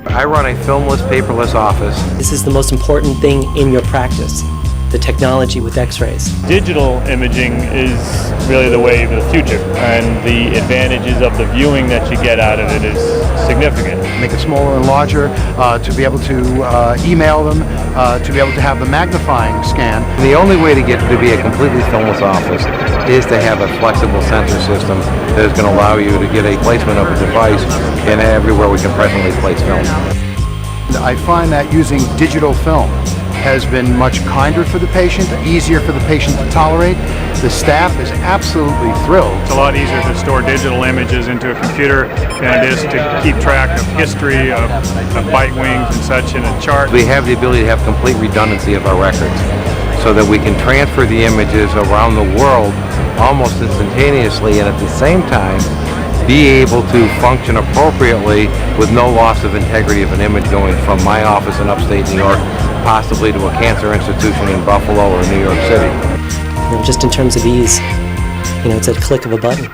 I run a filmless, paperless office. This is the most important thing in your practice, the technology with X-rays. Digital imaging is really the wave of the future, and the advantages of the viewing that you get out of it is significant. Make it smaller and larger, to be able to email them, to be able to have the magnifying scan. The only way to get to be a completely filmless office is to have a flexible sensor system that is going to allow you to get a placement of a device in everywhere we can presently place film. I find that using digital film has been much kinder for the patient, easier for the patient to tolerate. The staff is absolutely thrilled. It's a lot easier to store digital images into a computer than it is to keep track of history of bite wings and such in a chart. We have the ability to have complete redundancy of our records so that we can transfer the images around the world almost instantaneously and at the same time be able to function appropriately with no loss of integrity of an image going from my office in upstate New York possibly to a cancer institution in Buffalo or New York City. Just in terms of ease, it's at a click of a button.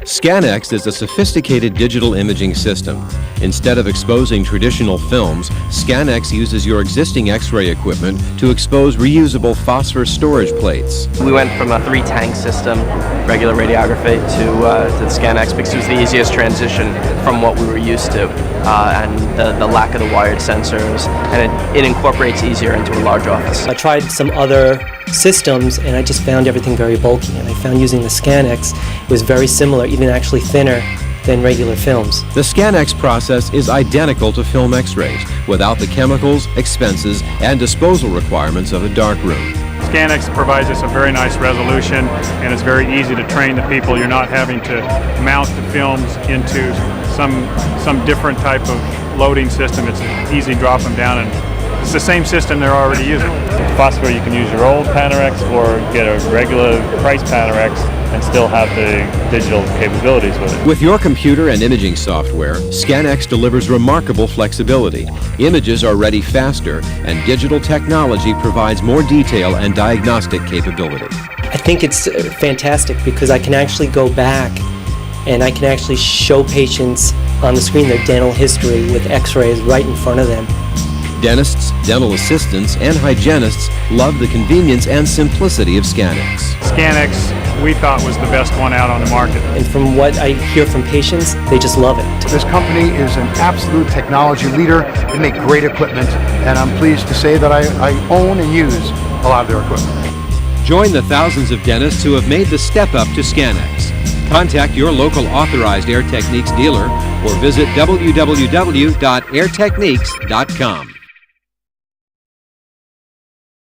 Scanex is a sophisticated digital imaging system. Instead of exposing traditional films, Scanex uses your existing X-ray equipment to expose reusable phosphor storage plates. We went from a 3-tank system, regular radiography, to the Scanex because it was the easiest transition from what we were used to, and the lack of the wired sensors, and it incorporates easier into a large office. I tried some other systems and I just found everything very bulky, and I found using the Scanex it was very similar, even actually thinner than regular films. The Scanex process is identical to film X-rays without the chemicals, expenses, and disposal requirements of a darkroom. Scanex provides us a very nice resolution, and it's very easy to train the people. You're not having to mount the films into some different type of loading system. It's easy to drop them down, and it's the same system they're already using. With Phosphor, you can use your old Panorex or get a regular price Panorex and still have the digital capabilities with it. With your computer and imaging software, Scanex delivers remarkable flexibility. Images are ready faster, and digital technology provides more detail and diagnostic capability. I think it's fantastic because I can actually go back and I can actually show patients on the screen their dental history with X-rays right in front of them. Dentists, dental assistants, and hygienists love the convenience and simplicity of Scanex. Scanex, we thought, was the best one out on the market. And from what I hear from patients, they just love it. This company is an absolute technology leader. They make great equipment, and I'm pleased to say that I own and use a lot of their equipment. Join the thousands of dentists who have made the step up to Scanex. Contact your local authorized Air Techniques dealer or visit www.airtechniques.com.